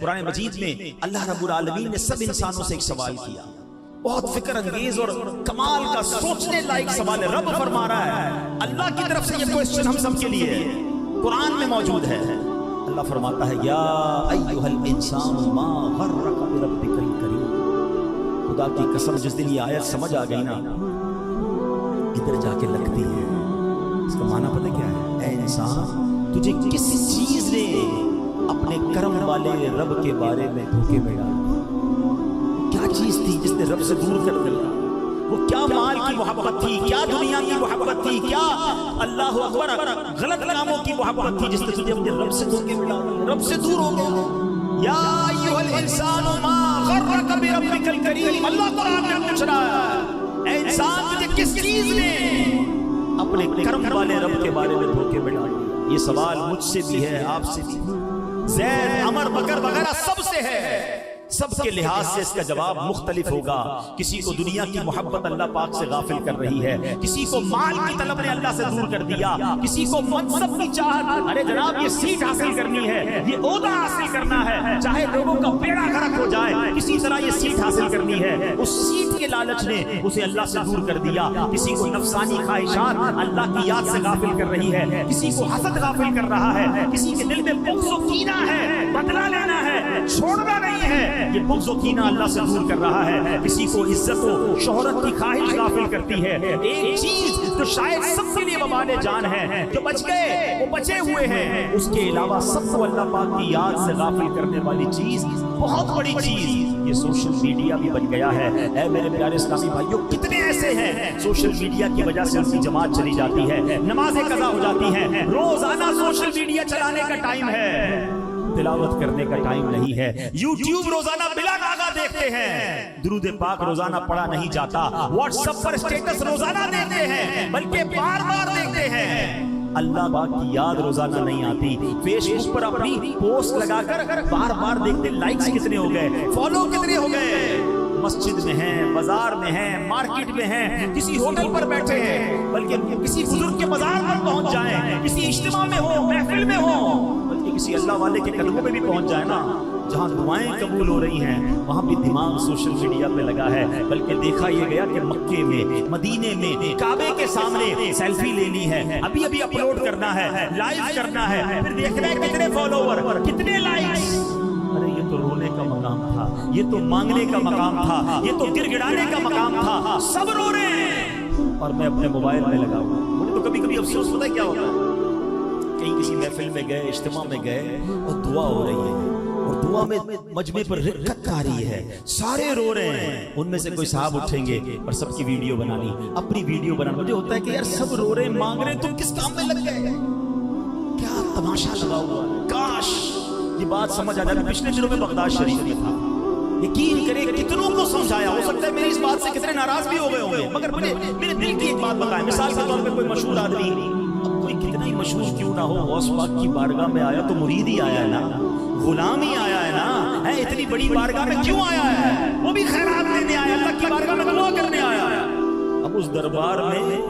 قرآن مجید میں اللہ رب العالمین نے سب انسانوں سے ایک سوال کیا، بہت فکر انگیز اور کمال کا سوچنے لائق سوال ہے۔ رب فرما رہا ہے، اللہ کی طرف سے یہ کوسچن ہم سب کے لیے ہے، قرآن میں موجود ہے۔ اللہ فرماتا ہے یا ایھا الانسان ما غرک بربک الکریم۔ خدا کی قسم جس دن یہ آیت سمجھ آ گئی نا، ادھر جا کے لگتی ہے۔ اس کا معنی پتہ کیا ہے؟ اے انسان، تجھے کس چیز نے اپنے کرم والے رب کے بارے میں دھوکے میں ڈالا؟ کیا چیز تھی جس نے رب سے دور کر دیا؟ وہ کیا مال کی محبت تھی، کیا دنیا کی محبت تھی، کیا اللہ اکبر غلط کاموں کی محبت تھی جس نے تجھے اپنے رب سے دھوکے میں ڈالا، رب سے دور ہو گیا؟ یا ایھا الانسان ما غرک بربک الکریم۔ اللہ قرآن میں پوچھ رہا ہے، اے انسان تجھے کس چیز نے اپنے کرم والے رب کے بارے میں دھوکے میں ڈالا؟ یہ سوال مجھ سے بھی ہے، آپ سے بھی، زید، عمر، بکر وغیرہ سب سے ہے۔ سب کے لحاظ سے اس کا جواب مختلف ہوگا۔ کسی کو دنیا کی محبت اللہ پاک سے غافل کر رہی ہے، کسی کو مال کی طلب نے اللہ سے دور کر دیا، کسی کو منصب کی چاہت، ارے جناب یہ سیٹ حاصل کرنی ہے، یہ عہدہ حاصل کرنا ہے، چاہے لوگوں کا بیڑا غرق ہو جائے، کسی طرح یہ سیٹ حاصل کرنی ہے، اس سیٹ کے لالچ نے اسے اللہ سے دور کر دیا۔ کسی کو نفسانی خواہشات اللہ کی یاد سے غافل کر رہی ہے، کسی کو حسد غافل کر رہا ہے، کسی کے دل میں بغض و کینہ ہے، بدلہ لینا ہے، چھوڑنا نہیں ہے، یہ بغض و کینہ اللہ سے دور کر رہا ہے۔ کسی کو عزت و شہرت کی خواہش غافل کرتی ہے۔ ایک چیز جو شاید سب کے لیے وبال جان ہے، جو بچ گئے وہ بچے ہوئے ہیں، اس کے علاوہ سب کو اللہ پاک کی یاد سے غافل کرنے والی چیز، بہت بڑی چیز، یہ سوشل میڈیا بھی بن گیا ہے۔ اے میرے پیارے اسلامی بھائیوں، کتنے ایسے ہیں سوشل میڈیا کی وجہ سے ان کی جماعت چلی جاتی ہے، نمازیں قضا ہو جاتی ہیں، روزانہ سوشل میڈیا چلانے کا ٹائم ہے، تلاوت کرنے کا ٹائم نہیں ہے، یوٹیوب روزانہ بلا ناغہ دیکھتے ہیں، درود پاک روزانہ پڑھا نہیں جاتا، واٹس ایپ پر اسٹیٹس روزانہ دیکھتے ہیں بلکہ بار بار دیکھتے ہیں، اللہ پاک کی یاد روزانہ نہیں آتی، فیس بک پر اپنی پوسٹ لگا کر بار بار دیکھتے لائکس کتنے ہو گئے، فالو کتنے ہو گئے، مسجد میں ہیں، بازار میں ہیں، مارکیٹ میں ہیں، کسی ہوٹل پر بیٹھے ہیں، بلکہ کسی بزرگ کے مزار پر پہنچ جائیں، کسی اجتماع میں ہو، محفل میں ہو، بلکہ کسی اللہ والے کے قدموں میں بھی پہنچ جائے نا، جہاں دعائیں قبول ہو رہی ہیں وہاں بھی دماغ سوشل میڈیا پہ لگا ہے۔ بلکہ دیکھا یہ گیا کہ مکے میں، مدینے میں، کعبے کے سامنے سیلفی لینی ہے، ابھی ابھی اپلوڈ کرنا ہے، لائیو کرنا ہے، پھر دیکھنا ہے کتنے فالوور، کتنے لائکس۔ ارے یہ تو رونے کا مقام تھا، یہ تو مانگنے کا مقام تھا، یہ تو گر گڑانے کا مقام تھا، سب رو رہے ہیں اور میں اپنے موبائل میں لگا ہوا۔ مجھے تو کبھی کبھی افسوس ہوتا ہے کیا ہوتا ہے، کہیں کسی محفل میں گئے، اجتماع میں گئے اور دعا ہو رہی ہے اور دعا میں مجمع پر رکت آ رہی ہے، سارے رو رہے ہیں، ان میں سے کوئی صاحب اٹھیں گے اور سب کی ویڈیو بنانی، اپنی ویڈیو بنانا۔ مجھے ہوتا ہے کہ یار سب رو رہے ہیں، مانگ رہے ہیں، تم کس کام میں لگ گئے؟ کیا تماشا لگا ہوا ہے۔ کاش یہ بات سمجھ آ جائے۔ پچھلے دنوں میں بغداد شریف میں تھا، یقین کرے کتنوں کو سمجھایا، ہو سکتا ہے میری اس بات سے کتنے ناراض بھی ہو گئے ہوں گے، مگر مجھے میرے دل کی ایک بات بتائیں۔ مثال کے طور پہ کوئی مشہور آدمی، اب کوئی کتنا ہی مشہور کیوں نہ ہو، غوث پاک کی بارگاہ میں آیا تو مرید ہی آیا ہے نا، غلام ہی آیا ہے نا، اتنی بڑی بارگاہ میں کیوں آیا ہے؟ وہ بھی خیرات دینے آیا، اللہ کی بارگاہ میں دعا کرنے آیا ہے۔ اب اس دربار میں،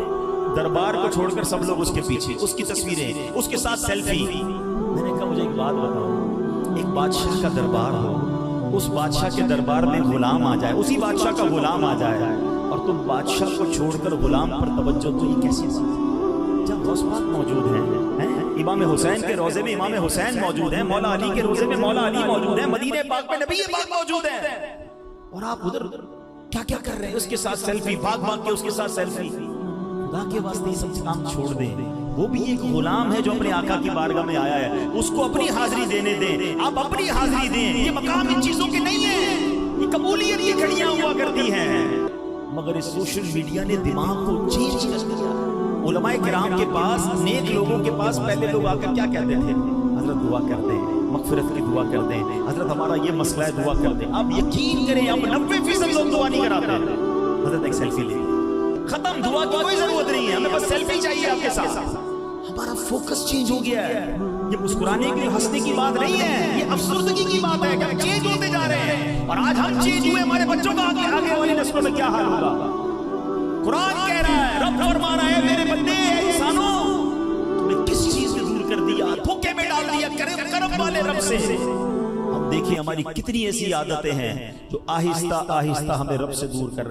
دربار کو چھوڑ کر سب لوگ اس کے پیچھے، اس کی تصویریں، اس کے ساتھ سیلفی۔ میں نے کہا مجھے ایک بات بتاؤ، ایک بادشاہ کا دربار ہو، اس بادشاہ کے دربار میں غلام آ جائے، اسی بادشاہ کا غلام آ جائے اور تم بادشاہ کو چھوڑ کر غلام پر توجہ، تو یہ کیسی بات ہے؟ جب غوث پاک موجود ہیں، امام حسین کے روضے میں امام حسین موجود ہیں، مولا علی کے روضے میں مولا علی موجود ہیں، مدینہ پاک میں نبی پاک موجود ہیں، اور آپ ادھر کیا کیا کر رہے ہیں؟ اس کے ساتھ سیلفی، بھاگ بھاگ کے اس کے ساتھ سیلفی۔ خدا کے واسطے یہ سب کام چھوڑ دیں، وہ بھی ایک غلام ہے جو اپنے آقا کی بارگاہ میں آیا ہے، اس کو اپنی حاضری دینے دیں، آپ اپنی حاضری دیں۔ یہ مقام ان چیزوں کے نہیں ہے، یہ قبولیت کی گھڑیاں ہوا کرتی ہیں، مگر اس سوشل میڈیا نے دماغ کو چینج کر دیا۔ علماء کرام کے پاس، نیک لوگوں کے پاس پہلے لوگ آ کر کیا کہتے تھے؟ حضرت دعا کر دیں، مغفرت کی دعا کر دیں، حضرت ہمارا یہ مسئلہ ہے دعا کر دیں۔ آپ یقین کریں اب 90% لوگ دعا نہیں کراتے، حضرت ایک سیلفی لے ختم، دعا کی کوئی ضرورت نہیں ہے، ہمیں بس سیلفی چاہیے آپ کے ساتھ۔ ہمارا فوکس چینج ہو گیا ہے، یہ مسکرانے کی ہنسنے کی بات نہیں ہے، یہ افسردگی کی بات ہے کہ ہم چینج ہوتے جا رہے ہیں، اور آج ہم چینج ہوئے، ہمارے بچوں کا آگے والی نسلوں میں کیا حال ہوگا؟ قرآن کہہ رہا ہے، رب فرما رہا ہے میرے بندے انسانوں تمہیں کس چیز سے دور کر دیا، دھوکے میں ڈال دیا کرم والے رب سے۔ ہم دیکھیں ہماری کتنی ایسی عادتیں ہیں جو آہستہ آہستہ ہمیں رب سے دور کر رہے ہیں.